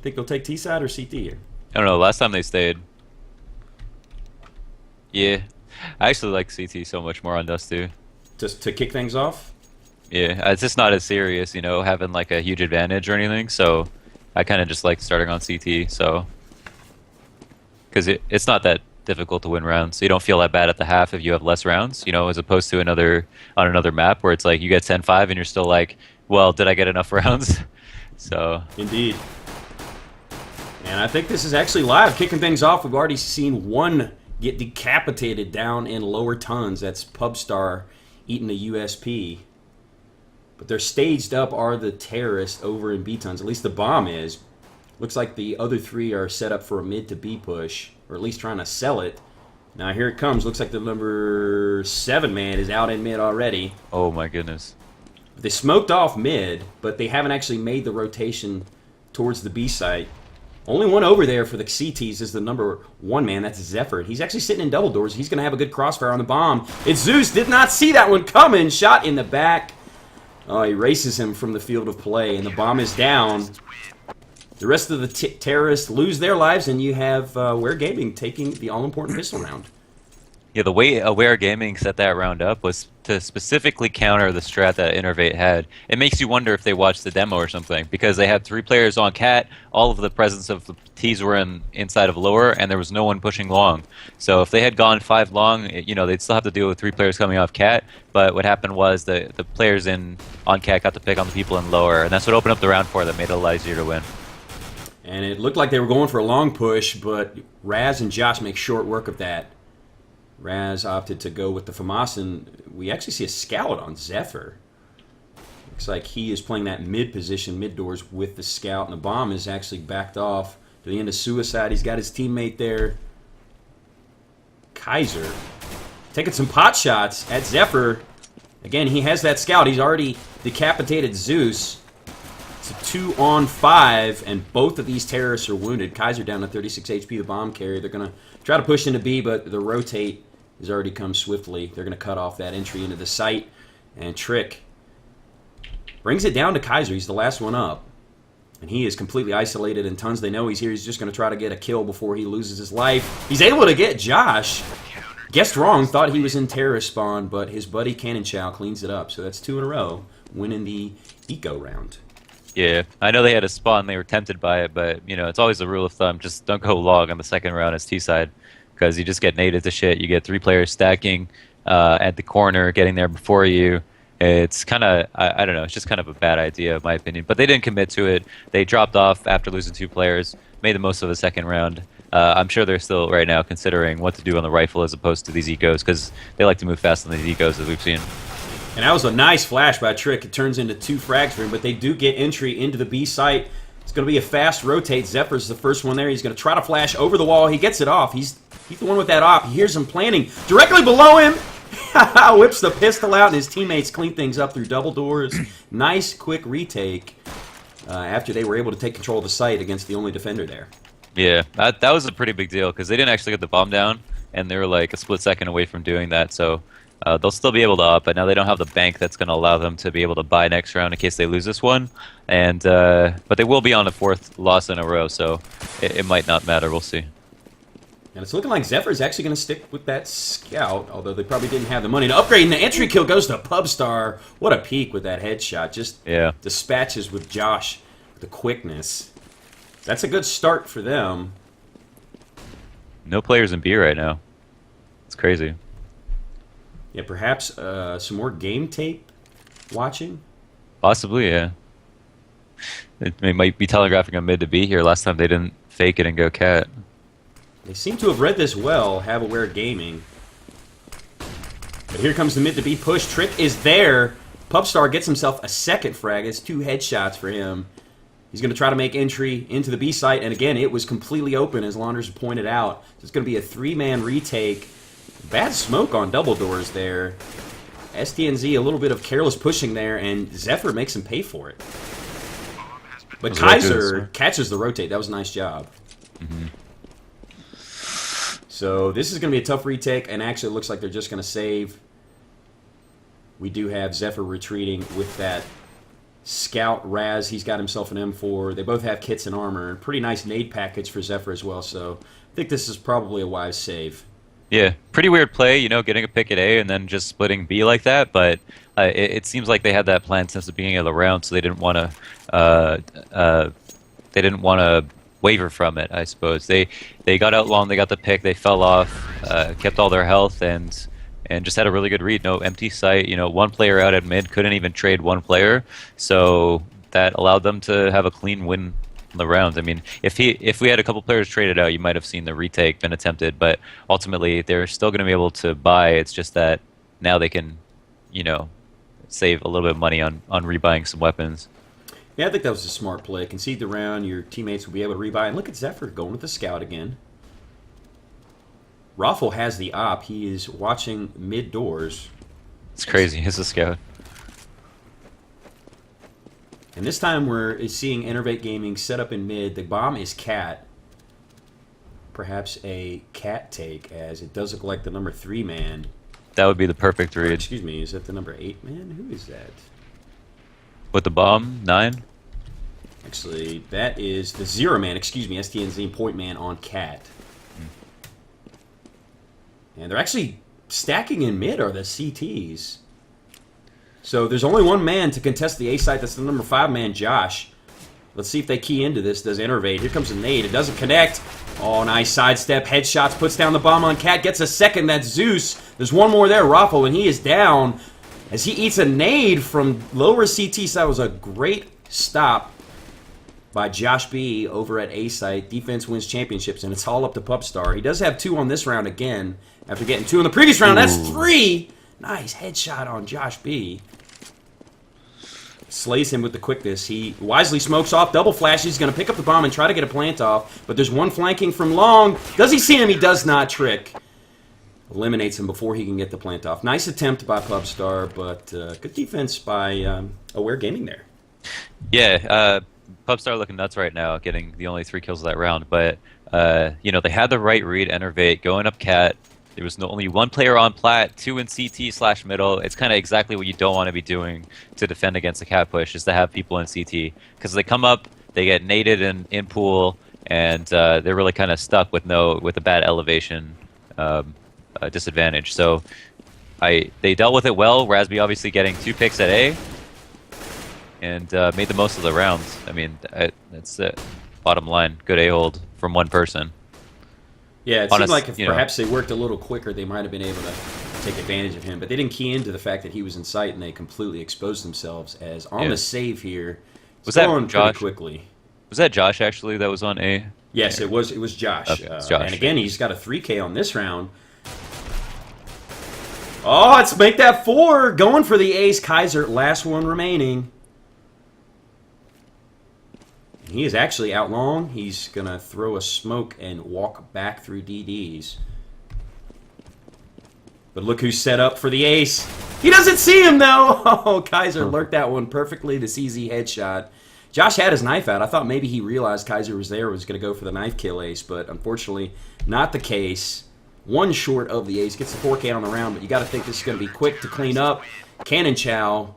Think they'll take T side or CT here? I don't know. Last time they stayed. Yeah. I actually like CT so much more on Dust 2. Just to kick things off? Yeah, it's just not as serious, having like a huge advantage or anything. So I kind of just like starting on CT. So because it's not that difficult to win rounds, so you don't feel that bad at the half if you have less rounds, as opposed to another map where it's like you get 10-5 and you're still like, well, did I get enough rounds? So Indeed. And I think this is actually live. Kicking things off, we've already seen one get decapitated down in lower tons. That's Pubstar eating a USP. But they're staged up are the terrorists over in B tons. At least the bomb is. Looks like the other three are set up for a mid to B push, or at least trying to sell it. Now here it comes. Looks like the number 7 man is out in mid already. oh my goodness. They smoked off mid, but they haven't actually made the rotation towards the B site. Only one over there for the CTs is the number 1 man. That's Zephyr. He's actually sitting in double doors. He's going to have a good crossfire on the bomb. It's Zeus. Did not see that one coming. Shot in the back. Oh, he races him from the field of play, and the bomb is down. The rest of the terrorists lose their lives, and you have Ware Gaming taking the all-important pistol round. Yeah, the way Aware Gaming set that round up was to specifically counter the strat that Innervate had. It makes you wonder if they watched the demo or something, because they had 3 players on cat, all of the presence of the T's were inside of lower, and there was no one pushing long. So if they had gone 5 long, they'd still have to deal with 3 players coming off cat, but what happened was the players on cat got to pick on the people in lower, and that's what opened up the round for them, made it a lot easier to win. And it looked like they were going for a long push, but Raz and Josh make short work of that. Raz opted to go with the FAMAS, and we actually see a scout on Zephyr. Looks like he is playing that mid position, mid doors with the scout, and the bomb is actually backed off to the end of suicide. He's got his teammate there, Kaiser, taking some pot shots at Zephyr. Again, he has that scout. He's already decapitated Zeus. It's a 2-on-5, and both of these terrorists are wounded. Kaiser down to 36 HP, the bomb carrier. They're going to try to push into B, but the rotate has already come swiftly. They're going to cut off that entry into the site, and Trick brings it down to Kaiser. He's the last one up, and he is completely isolated in tons. They know he's here. He's just going to try to get a kill before he loses his life. He's able to get Josh. Guessed wrong, thought he was in terrorist spawn, but his buddy Cannon Chow cleans it up. So that's 2 in a row, winning the eco round. Yeah, I know they had a spawn, they were tempted by it, but, it's always a rule of thumb, just don't go log on the second round as T-side, because you just get naded to shit. You get 3 players stacking at the corner, getting there before you. It's kind of, I don't know, it's just kind of a bad idea, in my opinion. But they didn't commit to it. They dropped off after losing 2 players, made the most of the second round. I'm sure they're still, right now, considering what to do on the rifle as opposed to these ecos, because they like to move fast on these ecos, as we've seen. And that was a nice flash by Trick. It turns into 2 frags for him, but they do get entry into the B site. It's going to be a fast rotate. Zephyr's the first one there. He's going to try to flash over the wall. He gets it off. He's the one with that op. He hears him planning directly below him. Whips the pistol out, and his teammates clean things up through double doors. Nice, quick retake after they were able to take control of the site against the only defender there. Yeah, that was a pretty big deal, because they didn't actually get the bomb down, and they were like a split second away from doing that, so they'll still be able to up, but now they don't have the bank that's going to allow them to be able to buy next round in case they lose this one. And but they will be on the 4th loss in a row, so it might not matter. We'll see. And it's looking like Zephyr's actually going to stick with that scout, although they probably didn't have the money to upgrade. And the entry kill goes to Pubstar. What a peek with that headshot. Just dispatches with Josh with the quickness. That's a good start for them. No players in B right now. It's crazy. Yeah, perhaps some more game tape watching? Possibly, yeah. They might be telegraphing a mid to B here. Last time they didn't fake it and go cat. They seem to have read this well, have Aware Gaming. But here comes the mid to B push. Trick is there. Pubstar gets himself a second frag. It's 2 headshots for him. He's going to try to make entry into the B site. And again, it was completely open, as Launders pointed out. So it's going to be a 3-man retake. Bad smoke on double doors there. STNZ, a little bit of careless pushing there, and Zephyr makes him pay for it. But Kaiser catches the rotate. That was a nice job. Mm-hmm. So this is going to be a tough retake, and actually it looks like they're just going to save. We do have Zephyr retreating with that Scout, Raz, he's got himself an M4. They both have kits and armor. Pretty nice nade package for Zephyr as well, so I think this is probably a wise save. Yeah, pretty weird play, you know, getting a pick at A and then just splitting B like that. But it seems like they had that plan since the beginning of the round, so they didn't want to waver from it. I suppose they got out long, they got the pick, they fell off, kept all their health, and just had a really good read. No empty sight. You know, one player out at mid couldn't even trade one player, so that allowed them to have a clean win the rounds. I mean, if we had a couple players traded out, you might have seen the retake been attempted, but ultimately they're still going to be able to buy. It's just that now they can, you know, save a little bit of money on rebuying some weapons. Yeah, I think that was a smart play. Concede the round, your teammates will be able to rebuy. And look at Zephyr going with the scout again. Raffle has the op. He is watching mid doors. It's crazy. He's a scout. And this time we're seeing Enervate Gaming set up in mid. The bomb is Cat. Perhaps a Cat take, as it does look like the number 3 man. That would be the perfect read. Excuse me, is that the number 8 man? Who is that? With the bomb, 9? Actually, that is the 0 man, excuse me, STNZ point man on Cat. And they're actually stacking in mid are the CTs. So there's only one man to contest the A site. That's the number 5 man, Josh. Let's see if they key into this. Does Innervate. Here comes a nade. It doesn't connect. Oh, nice sidestep. Headshots. Puts down the bomb on Cat. Gets a second. That's Zeus. There's one more there. Raffle, and he is down as he eats a nade from lower CT. So that was a great stop by Josh B over at A site. Defense wins championships, and it's all up to Pupstar. He does have 2 on this round again after getting 2 in the previous round. That's 3. Nice headshot on Josh B. Slays him with the quickness. He wisely smokes off, double flash. He's going to pick up the bomb and try to get a plant off. But there's one flanking from long. Does he see him? He does not. Trick. Eliminates him before he can get the plant off. Nice attempt by Pubstar, but good defense by Aware Gaming there. Yeah, Pubstar looking nuts right now, getting the only 3 kills of that round. But, you know, they had the right read, Enervate, going up Cat. There was only 1 player on plat, 2 in CT/middle. It's kind of exactly what you don't want to be doing to defend against a Cat push, is to have people in CT. Because they come up, they get naded in pool, and they're really kind of stuck with a bad elevation disadvantage. So they dealt with it well. Rasby obviously getting 2 picks at A, and made the most of the rounds. I mean, that's the bottom line. Good A-hold from one person. Yeah, it seemed like if perhaps they worked a little quicker, they might have been able to take advantage of him. But they didn't key into the fact that he was in sight, and they completely exposed themselves. As on the save here, was that Josh? Quickly. Was that Josh actually that was on A? Yes, it was. It was Josh. Okay, it's Josh. And again, he's got a 3K on this round. Oh, let's make that 4. Going for the ace. Kaiser, last one remaining. He is actually out long. He's going to throw a smoke and walk back through DDs. But look who's set up for the ace. He doesn't see him, though. Oh, Kaiser lurked that one perfectly. The CZ headshot. Josh had his knife out. I thought maybe he realized Kaiser was there, was going to go for the knife kill ace, but unfortunately not the case. 1 short of the ace. Gets the 4K on the round, but you got to think this is going to be quick to clean up. Cannon Chow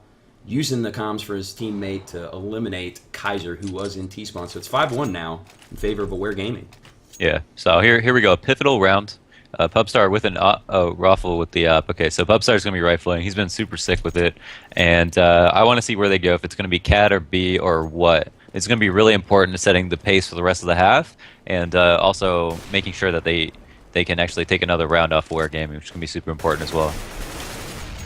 using the comms for his teammate to eliminate Kaiser, who was in T-spawn. So it's 5-1 now in favor of Aware Gaming. Yeah, so here we go. A pivotal round. Pubstar with an Raffle with the op. Okay, so Pubstar's going to be rifling. He's been super sick with it. And I want to see where they go, if it's going to be Cat or B or what. It's going to be really important to setting the pace for the rest of the half, and also making sure that they can actually take another round off Aware Gaming, which is going to be super important as well.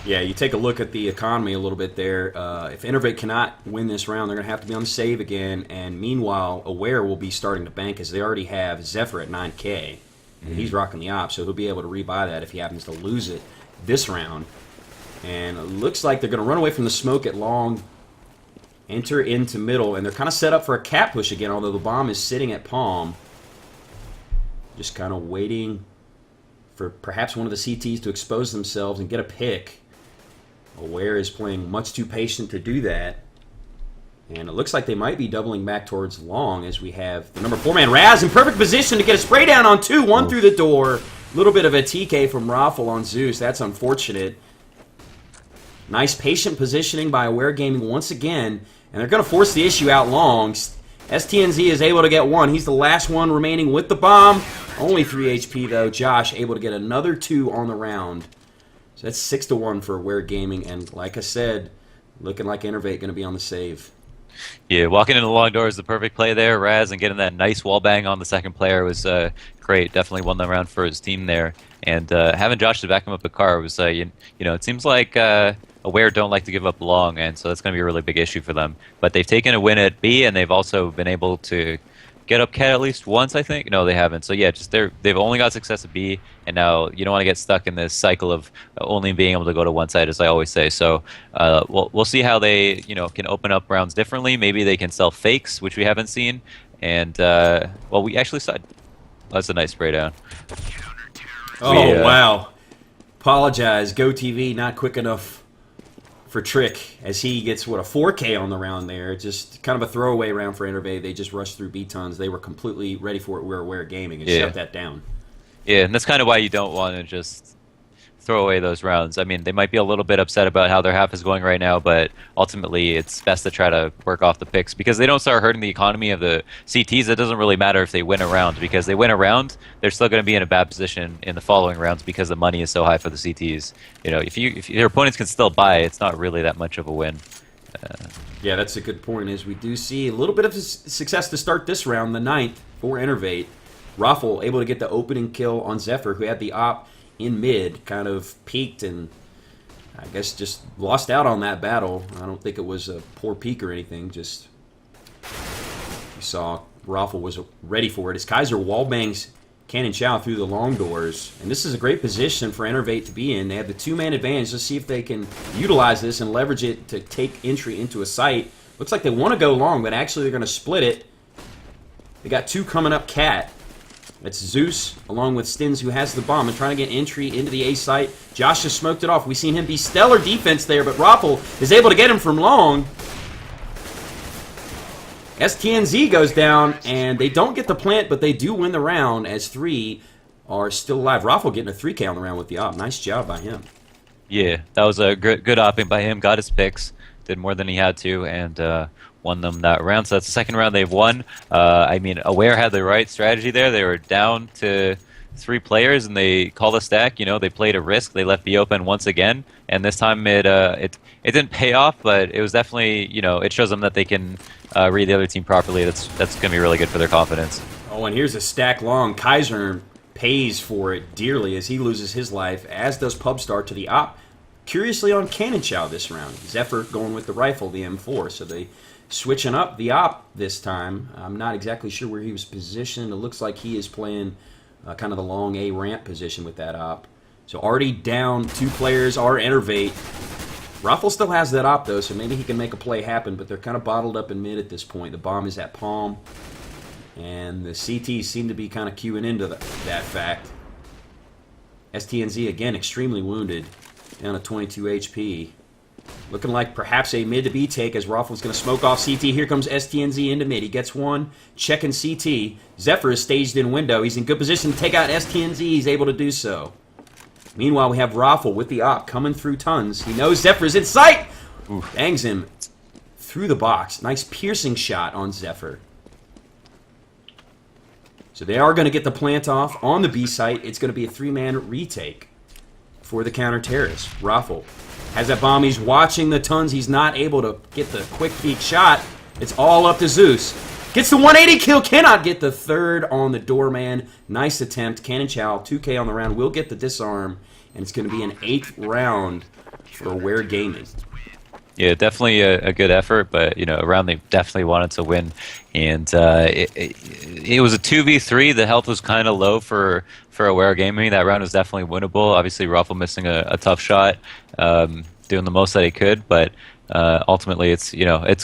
Yeah, you take a look at the economy a little bit there. If Innervate cannot win this round, they're going to have to be on the save again. And meanwhile, Aware will be starting to bank, as they already have Zephyr at 9K. And he's rocking the op, so he'll be able to rebuy that if he happens to lose it this round. And it looks like they're going to run away from the smoke at long, enter into middle, and they're kind of set up for a Cat push again, although the bomb is sitting at Palm. Just kind of waiting for perhaps one of the CTs to expose themselves and get a pick. Aware is playing much too patient to do that. And it looks like they might be doubling back towards long, as we have the number 4 man, Raz, in perfect position to get a spray down on 2. 1 through the door. A little bit of a TK from Raffle on Zeus. That's unfortunate. Nice patient positioning by Aware Gaming once again. And they're going to force the issue out long. STNZ is able to get one. He's the last one remaining with the bomb. Only 3 HP, though. Josh able to get another 2 on the round. So that's 6-1 for Aware Gaming. And like I said, looking like Innervate going to be on the save. Yeah, walking in the long door is the perfect play there. Raz and getting that nice wall bang on the second player was great. Definitely won the round for his team there. And having Josh to back him up a car was, you know, it seems like Aware don't like to give up long, and so that's going to be a really big issue for them. But they've taken a win at B, and they've also been able to get up Cat at least once, I think. No, they haven't. So yeah, just they've only got success at B, and now you don't want to get stuck in this cycle of only being able to go to one side, as I always say. So we'll see how they can open up rounds differently. Maybe they can sell fakes, which we haven't seen. And well, we actually saw. That's a nice spray down. Oh wow! Apologize, GoTV not quick enough for Trick, as he gets, what, a 4K on the round there. Just kind of a throwaway round for Enervate. They just rushed through B-tons. They were completely ready for it. We're Aware Gaming and shut that down. Yeah, and that's kind of why you don't want to just throw away those rounds. I mean, they might be a little bit upset about how their half is going right now, but ultimately it's best to try to work off the picks because they don't start hurting the economy of the CTs. It doesn't really matter if they win a round because they win a round, they're still going to be in a bad position in the following rounds because the money is so high for the CTs. You know, if your opponents can still buy, it's not really that much of a win. Yeah, that's a good point. As we do see a little bit of success to start this round, the 9th for Innervate. Raffle able to get the opening kill on Zephyr, who had the op in mid, kind of peaked and I guess just lost out on that battle. I don't think it was a poor peak or anything. Just you saw Raffle was ready for it. As Kaiser wallbangs Cannon Chow through the long doors. And this is a great position for Enervate to be in. They have the 2-man advantage. Let's see if they can utilize this and leverage it to take entry into a site. Looks like they want to go long, but actually they're going to split it. They got 2 coming up Cat. That's Zeus, along with Stins, who has the bomb and trying to get entry into the A site. Josh just smoked it off. We've seen him be stellar defense there, but Raffle is able to get him from long. STNZ goes down, and they don't get the plant, but they do win the round as 3 are still alive. Raffle getting a 3K on the round with the op. Nice job by him. Yeah, that was a good opping by him. Got his picks, did more than he had to, and won them that round. So that's the second round they've won. I mean, Aware had the right strategy there. They were down to 3 players, and they called a stack. You know, they played a risk. They left B open once again, and this time it didn't pay off, but it was definitely, it shows them that they can read the other team properly. That's going to be really good for their confidence. Oh, and here's a stack long. Kaiser pays for it dearly as he loses his life, as does Pubstar to the op. Curiously on Cannon Chow this round. Zephyr going with the rifle, the M4, so they switching up the op this time. I'm not exactly sure where he was positioned. It looks like he is playing kind of the long A ramp position with that op. So already down 2 players are Enervate. Raffle still has that op though, so maybe he can make a play happen, but they're kind of bottled up in mid at this point. The bomb is at Palm, and the CTs seem to be kind of queuing into that fact. STNZ again extremely wounded, down to 22 HP. Looking like perhaps a mid to B take as Raffle's going to smoke off CT. Here comes STNZ into mid. He gets one. Checking CT. Zephyr is staged in window. He's in good position to take out STNZ. He's able to do so. Meanwhile, we have Raffle with the op coming through tons. He knows Zephyr's in sight. Oof. Bangs him through the box. Nice piercing shot on Zephyr. So they are going to get the plant off on the B site. It's going to be a 3-man retake for the counter-terrorist. Raffle has that bomb. He's watching the tons. He's not able to get the quick peek shot. It's all up to Zeus. Gets the 180 kill. Cannot get the 3rd on the doorman. Nice attempt. Cannon Chow, 2K on the round. Will get the disarm. And it's going to be an 8th round for Aware Gaming. Yeah, definitely a good effort, but a round they definitely wanted to win, and it was a 2v3. The health was kind of low for Aware Gaming. That round was definitely winnable. Obviously, Raffle missing a tough shot, doing the most that he could, but ultimately, it's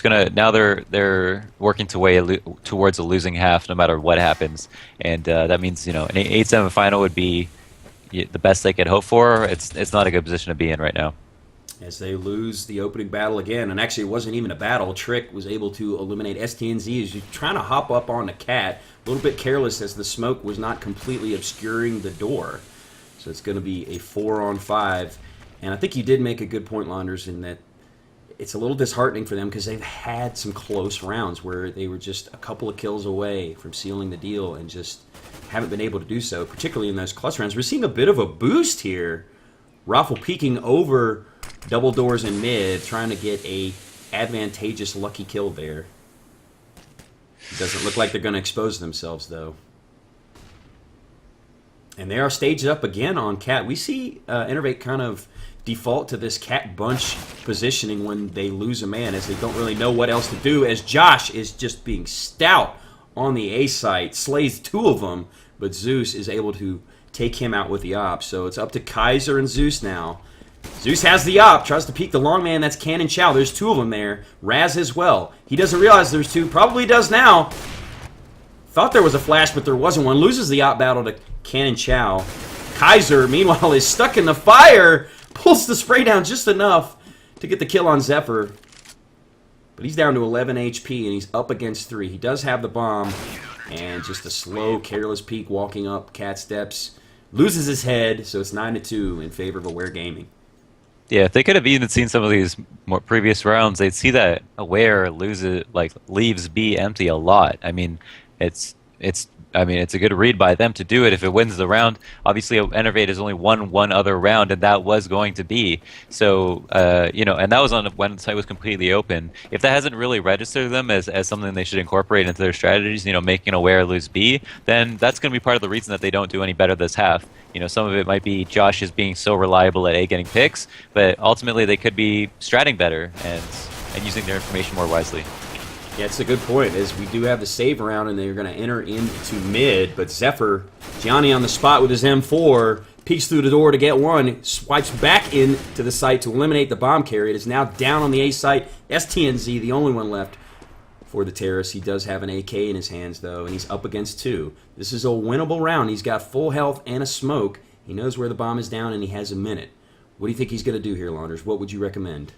gonna now they're working towards a losing half no matter what happens, and that means an 8-7 final would be the best they could hope for. It's not a good position to be in right now. As they lose the opening battle again, and actually it wasn't even a battle. Trick was able to eliminate STNZ as he's trying to hop up on the Cat. A little bit careless as the smoke was not completely obscuring the door. So it's going to be a 4-on-5. And I think you did make a good point, Launders, in that it's a little disheartening for them because they've had some close rounds where they were just a couple of kills away from sealing the deal and just haven't been able to do so, particularly in those clutch rounds. We're seeing a bit of a boost here. Raffle peeking over double doors in mid, trying to get a advantageous lucky kill there. It doesn't look like they're going to expose themselves, though. And they are staged up again on Cat. We see Innervate kind of default to this Cat bunch positioning when they lose a man, as they don't really know what else to do, as Josh is just being stout on the A site, slays 2 of them, but Zeus is able to take him out with the op. So it's up to Kaiser and Zeus now. Zeus has the op, tries to peek the long man, that's Cannon Chow. There's 2 of them there. Raz as well. He doesn't realize there's 2, probably does now. Thought there was a flash, but there wasn't one. Loses the op battle to Cannon Chow. Kaiser, meanwhile, is stuck in the fire. Pulls the spray down just enough to get the kill on Zephyr. But he's down to 11 HP, and he's up against 3. He does have the bomb, and just a slow, careless peek walking up Cat steps. Loses his head, so it's 9-2 in favor of Aware Gaming. Yeah, if they could have even seen some of these more previous rounds, they'd see that Aware leaves B empty a lot. I mean, it's a good read by them to do it if it wins the round. Obviously, Enervate has only won one other round, and that was going to be. So, and that was on when the site was completely open. If that hasn't really registered them as something they should incorporate into their strategies, making Aware lose B, then that's going to be part of the reason that they don't do any better this half. Some of it might be Josh is being so reliable at A getting picks, but ultimately they could be stratting better and using their information more wisely. Yeah, it's a good point, as we do have the save around, and they're going to enter into mid, but Zephyr, Gianni on the spot with his M4, peeks through the door to get one, swipes back into the site to eliminate the bomb carrier. It is now down on the A site. STNZ, the only one left for the terrorist. He does have an AK in his hands, though, and he's up against 2. This is a winnable round. He's got full health and a smoke. He knows where the bomb is down, and he has a minute. What do you think he's going to do here, Launders? What would you recommend?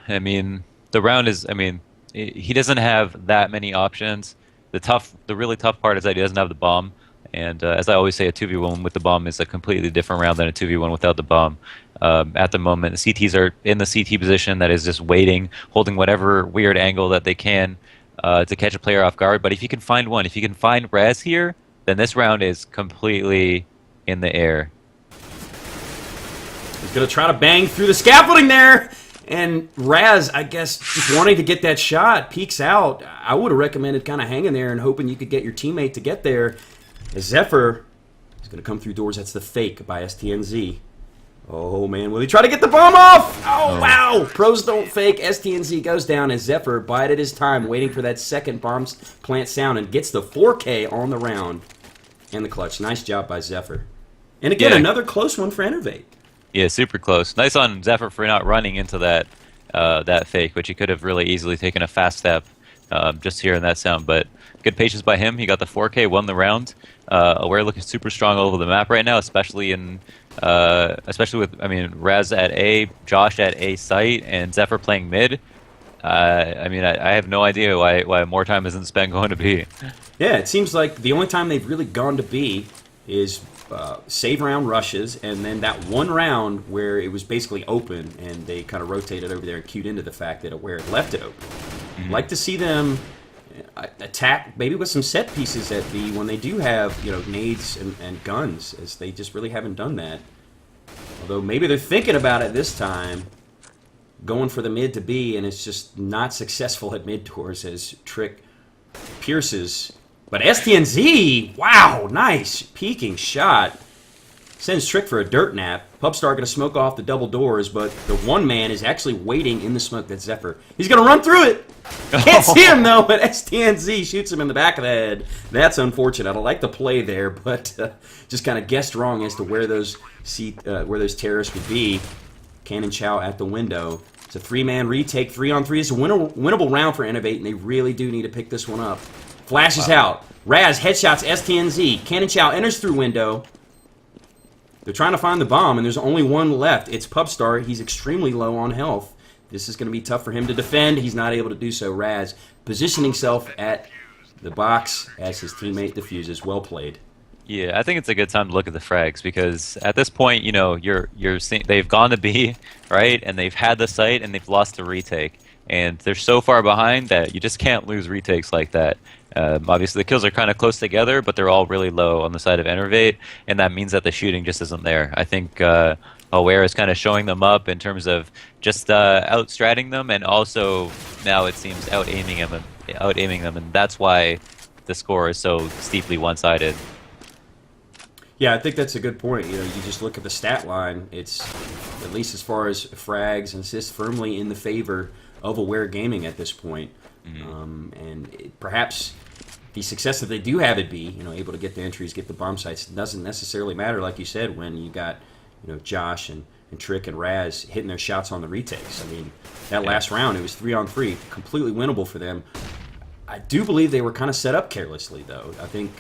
I mean, the round is, he doesn't have that many options. The really tough part is that he doesn't have the bomb. And as I always say, a 2v1 with the bomb is a completely different round than a 2v1 without the bomb. At the moment, the CTs are in the CT position that is just waiting, holding whatever weird angle that they can to catch a player off guard. But if you can find one, if you can find Raz here, then this round is completely in the air. He's going to try to bang through the scaffolding there. And Raz, I guess, just wanting to get that shot, peeks out. I would have recommended kind of hanging there and hoping you could get your teammate to get there. As Zephyr is going to come through doors. That's the fake by STNZ. Oh, man. Will he try to get the bomb off? Oh, wow. Pros don't fake. STNZ goes down as Zephyr bided his time waiting for that second bomb plant sound and gets the 4K on the round and the clutch. Nice job by Zephyr. And again, another close one for Enervate. Yeah, super close. Nice on Zephyr for not running into that fake, which he could have really easily taken a fast step just hearing that sound. But good patience by him. He got the 4K, won the round. Aware looking super strong all over the map right now, especially with Raz at A, Josh at A site, and Zephyr playing mid. I have no idea why more time isn't spent going to B. Yeah, it seems like the only time they've really gone to B is save round rushes, and then that one round where it was basically open, and they kind of rotated over there and queued into the fact that Aware left it open. Mm-hmm. Like to see them attack maybe with some set pieces at B when they do have nades and guns, as they just really haven't done that. Although maybe they're thinking about it this time, going for the mid to B, and it's just not successful at mid doors as Trick pierces. But STNZ, wow, nice peeking shot. Sends Trick for a dirt nap. Pubstar going to smoke off the double doors, but the one man is actually waiting in the smoke. That's Zephyr. He's going to run through it. Can't see him, though, but STNZ shoots him in the back of the head. That's unfortunate. I like the play there, but just kind of guessed wrong as to where those terrorists would be. Cannon Chow at the window. It's a 3-man retake, 3-on-3. It's a winnable round for Innervate, and they really do need to pick this one up. Flashes out. Raz headshots STNZ. Cannon Chow enters through window. They're trying to find the bomb, and there's only one left. It's Pubstar. He's extremely low on health. This is going to be tough for him to defend. He's not able to do so. Raz positioning himself at the box as his teammate defuses. Well played. Yeah, I think it's a good time to look at the frags because at this point, you know, you're seeing they've gone to B, right, and they've had the site and they've lost the retake, and they're so far behind that you just can't lose retakes like that. Obviously, the kills are kind of close together, but they're all really low on the side of Enervate, and that means that the shooting just isn't there. I think Aware is kind of showing them up in terms of just outstratting them, and also now it seems out aiming them, and that's why the score is so steeply one-sided. Yeah, I think that's a good point. You know, you just look at the stat line. It's, at least as far as frags and assists, firmly in the favor of Aware Gaming at this point. Perhaps the success that they do have at B, you know, able to get the entries, get the bomb sites, doesn't necessarily matter, like you said, when you got, you know, Josh and Trick and Raz hitting their shots on the retakes. I mean, that last round, it was 3-on-3, completely winnable for them. I do believe they were kind of set up carelessly, though. I think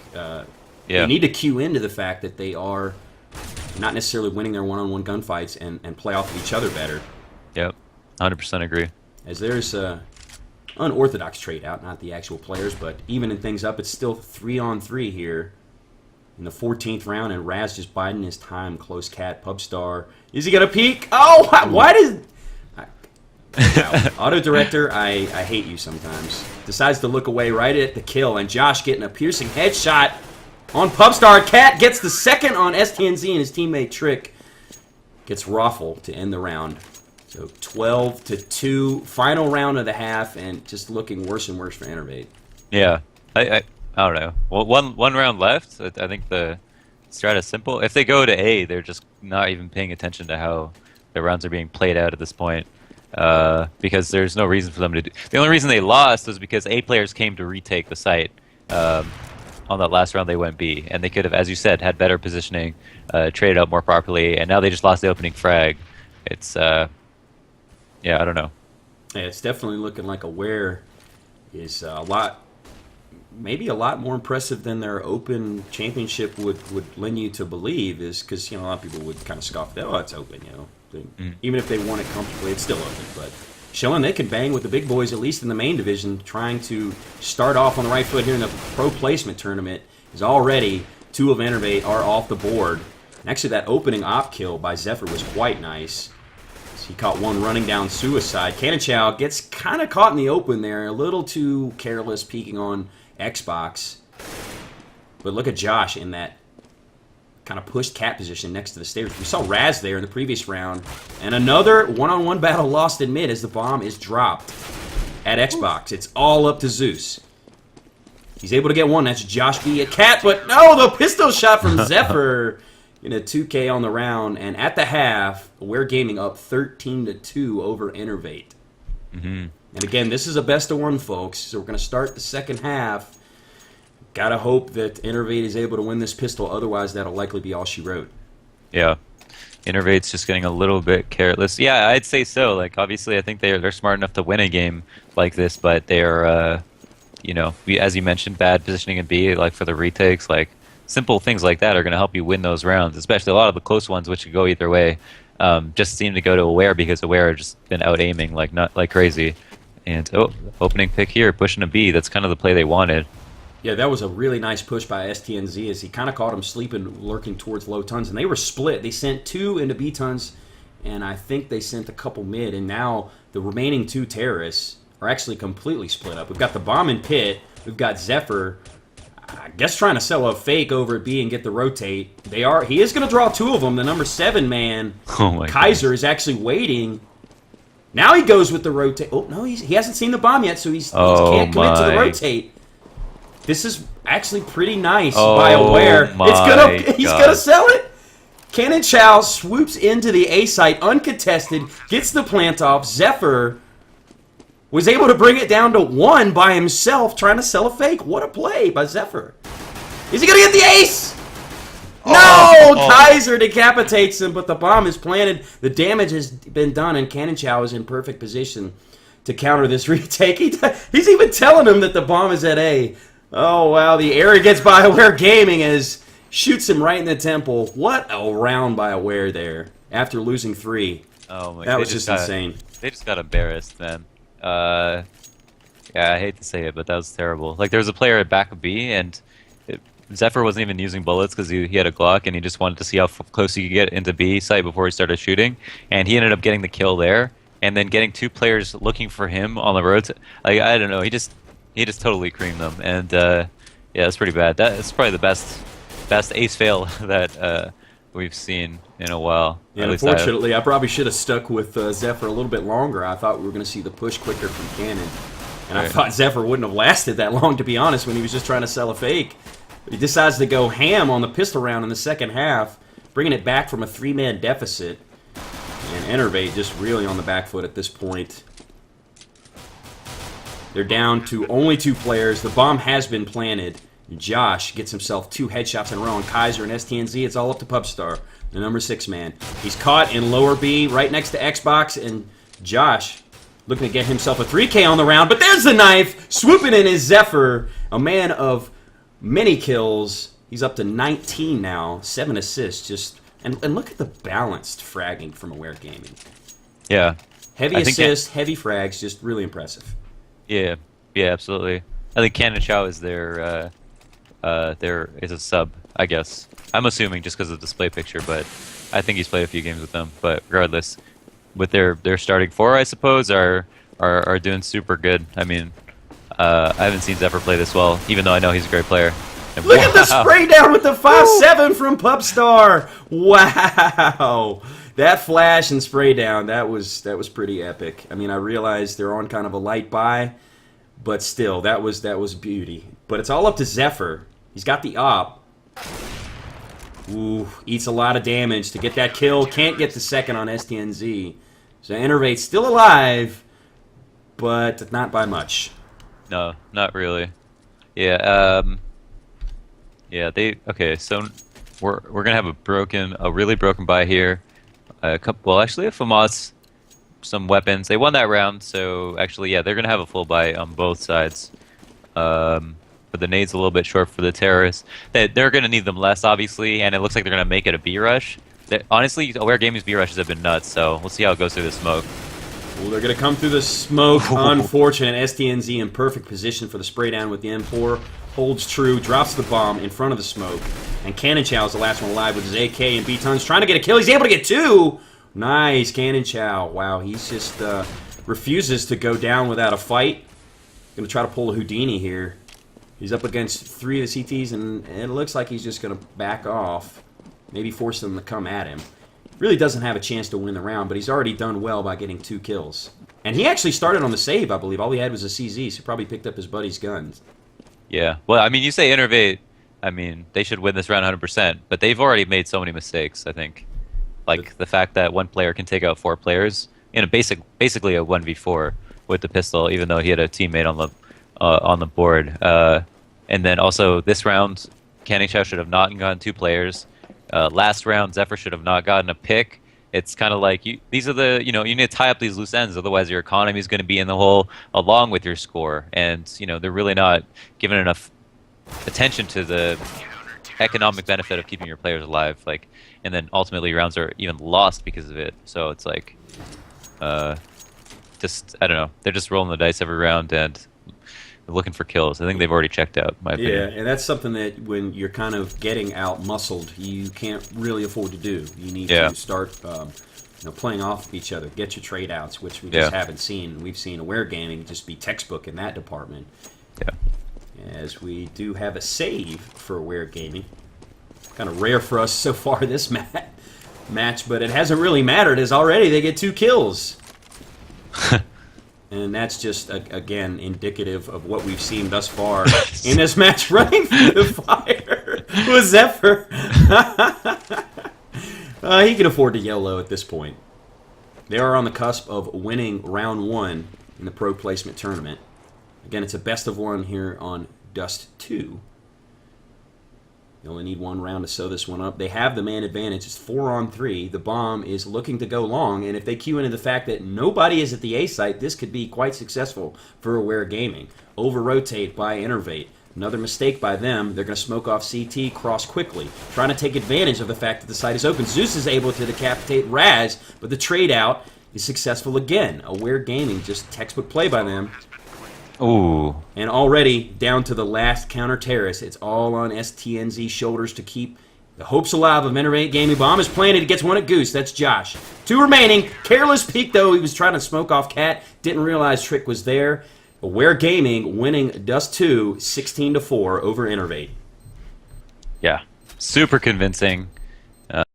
they need to cue into the fact that they are not necessarily winning their one-on-one gunfights and play off of each other better. Yep, 100% agree. As there's unorthodox trade out, not the actual players, but evening things up, it's still 3-on-3 here in the 14th round, and Raz just biding his time. Close cat, Pubstar. Is he going to peek? Oh, why does... Auto director, I hate you sometimes. Decides to look away right at the kill, and Josh getting a piercing headshot on Pubstar. Cat gets the second on STNZ, and his teammate Trick gets Raffle to end the round. So 12-2, final round of the half, and just looking worse and worse for Innervate. Yeah, I don't know. Well, one round left. I think the strat is simple. If they go to A, they're just not even paying attention to how the rounds are being played out at this point. Because there's no reason for them to do. The only reason they lost was because A players came to retake the site. On that last round, they went B, and they could have, as you said, had better positioning, traded out more properly, and now they just lost the opening frag. It's yeah, I don't know. Yeah, it's definitely looking like Aware is maybe a lot more impressive than their open championship would lend you to believe. Is because, you know, a lot of people would kind of scoff that, oh, it's open, you know. Even if they won it comfortably, it's still open. But showing they can bang with the big boys, at least in the main division, trying to start off on the right foot here in the pro placement tournament, is already two of Enervate are off the board. And actually, that opening op kill by Zephyr was quite nice. He caught one running down Suicide. Cannon Chow gets kind of caught in the open there, a little too careless peeking on Xbox. But look at Josh in that kind of pushed cat position next to the stairs. We saw Raz there in the previous round. And another one-on-one battle lost in mid as the bomb is dropped at Xbox. It's all up to Zeus. He's able to get one. That's Josh B. a cat, but no, the pistol shot from Zephyr in a 2K on the round. And at the half, Aware Gaming up 13-2 over Innervate. And again, this is a best-of-one, folks. So we're going to start the second half. Gotta hope that Innervate is able to win this pistol. Otherwise, that'll likely be all she wrote. Yeah. Innervate's just getting a little bit careless. Yeah, I'd say so. Like, obviously, I think they're smart enough to win a game like this, but they're, you know, as you mentioned, bad positioning in B, like for the retakes, like simple things like that are going to help you win those rounds, especially a lot of the close ones, which could go either way. Just seem to go to Aware because Aware have just been out aiming like crazy. And opening pick here, pushing a B. That's kind of the play they wanted. Yeah, that was a really nice push by STNZ as he kind of caught him sleeping, lurking towards low tons. And they were split. They sent two into B tons, and I think they sent a couple mid. And now the remaining two terrorists are actually completely split up. We've got the bomb in pit. We've got Zephyr, I guess, trying to sell a fake over at B and get the rotate. He is going to draw two of them. The number 7 man, Kaiser, is actually waiting. Now he goes with the rotate. Oh, no, he hasn't seen the bomb yet, so he can't commit to the rotate. This is actually pretty nice by Aware. He's gonna sell it. Cannon Chow swoops into the A site uncontested, gets the plant off. Zephyr was able to bring it down to 1 by himself, trying to sell a fake. What a play by Zephyr. Is he gonna get the ace? No! Kaiser decapitates him, but the bomb is planted. The damage has been done, and Cannon Chow is in perfect position to counter this retake. He's even telling him that the bomb is at A. Oh, wow, the arrogance by Aware Gaming shoots him right in the temple. What a round by Aware there after losing 3. Oh, my God. That was just insane. They just got embarrassed, man. Yeah, I hate to say it, but that was terrible. Like, there was a player at back of B, and Zephyr wasn't even using bullets because he had a Glock and he just wanted to see how close he could get into B site before he started shooting, and he ended up getting the kill there, and then getting 2 players looking for him on the road. Like I don't know, he just totally creamed them, and yeah, that's pretty bad. That's probably the best ace fail that we've seen in a while. Yeah, unfortunately, I probably should have stuck with Zephyr a little bit longer. I thought we were going to see the push quicker from Cannon, and I thought Zephyr wouldn't have lasted that long, to be honest, when he was just trying to sell a fake. He decides to go ham on the pistol round in the second half, bringing it back from a 3-man deficit. And Enervate just really on the back foot at this point. They're down to only 2 players. The bomb has been planted. Josh gets himself 2 headshots in a row on Kaiser and STNZ. It's all up to Pubstar, the number 6 man. He's caught in lower B, right next to Xbox, and Josh looking to get himself a 3K on the round. But there's the knife! Swooping in is Zephyr, a man of many kills. He's up to 19 now, 7 assists. And look at the balanced fragging from Aware Gaming. Yeah. Heavy assists, heavy frags, just really impressive. Yeah, absolutely. I think Cannon Chow is there is a sub, I guess. I'm assuming just because of the display picture, but I think he's played a few games with them. But regardless, with their starting 4, I suppose, are doing super good. I mean, I haven't seen Zephyr play this well, even though I know he's a great player. And look at the spray down with the 5-7 from Pubstar. Wow. That flash and spray down, that was pretty epic. I mean, I realize they're on kind of a light buy, but still, that was beauty. But it's all up to Zephyr. He's got the op. Ooh, eats a lot of damage to get that kill. Can't get the second on STNZ. So Innervate's still alive, but not by much. No, not really. Yeah, okay, so we're gonna have a really broken buy here. Well, actually, if FAMAS some weapons, they won that round, so actually, yeah, they're gonna have a full buy on both sides. But the nade's a little bit short for the terrorists. They're gonna need them less, obviously, and it looks like they're gonna make it a B rush. Honestly, Aware Gaming's B rushes have been nuts, so we'll see how it goes through the smoke. Well, they're going to come through the smoke. Unfortunate. STNZ in perfect position for the spray down with the M4. Holds true, drops the bomb in front of the smoke. And Cannon Chow is the last one alive with his AK and B-Tons trying to get a kill. He's able to get 2! Nice, Cannon Chow. Wow, he's just refuses to go down without a fight. Going to try to pull a Houdini here. He's up against 3 of the CTs, and it looks like he's just going to back off. Maybe force them to come at him. Really doesn't have a chance to win the round, but he's already done well by getting 2 kills. And he actually started on the save, I believe. All he had was a CZ, so he probably picked up his buddy's guns. Yeah, well, I mean, you say Innervate, I mean, they should win this round 100%, but they've already made so many mistakes, I think. Like the fact that one player can take out 4 players in a basically a 1v4 with the pistol, even though he had a teammate on the board. And then also this round, Canning Chow should have not gotten 2 players. Last round, Zephyr should have not gotten a pick. It's kind of like these are the you need to tie up these loose ends, otherwise your economy is going to be in the hole along with your score. And they're really not giving enough attention to the economic benefit of keeping your players alive. And then ultimately rounds are even lost because of it. So it's like, just I don't know. They're just rolling the dice every round and looking for kills. I think they've already checked out, in my opinion. Yeah, and that's something that when you're kind of getting out-muscled, you can't really afford to do. You need to start playing off each other, get your trade-outs, which we just haven't seen. We've seen Aware Gaming just be textbook in that department. Yeah. As we do have a save for Aware Gaming. Kind of rare for us so far this match, but it hasn't really mattered, as already they get 2 kills. And that's just, again, indicative of what we've seen thus far in this match. Running through the fire with Zephyr. He can afford to yell low at this point. They are on the cusp of winning round 1 in the Pro Placement Tournament. Again, it's a best of 1 here on Dust 2. You only need 1 round to sew this one up. They have the man advantage. It's 4-on-3. The bomb is looking to go long, and if they cue into the fact that nobody is at the A site, this could be quite successful for Aware Gaming. Over-rotate by Innervate. Another mistake by them. They're going to smoke off CT, cross quickly, trying to take advantage of the fact that the site is open. Zeus is able to decapitate Raz, but the trade-out is successful again. Aware Gaming, just textbook play by them. Ooh. And already down to the last counter terrace. It's all on STNZ's shoulders to keep the hopes alive of Enervate Gaming. Bomb is planted. He gets one at Goose. That's Josh. 2 remaining. Careless peek, though. He was trying to smoke off Cat. Didn't realize Trick was there. Aware Gaming winning Dust 2, 16-4 over Innervate. Yeah. Super convincing.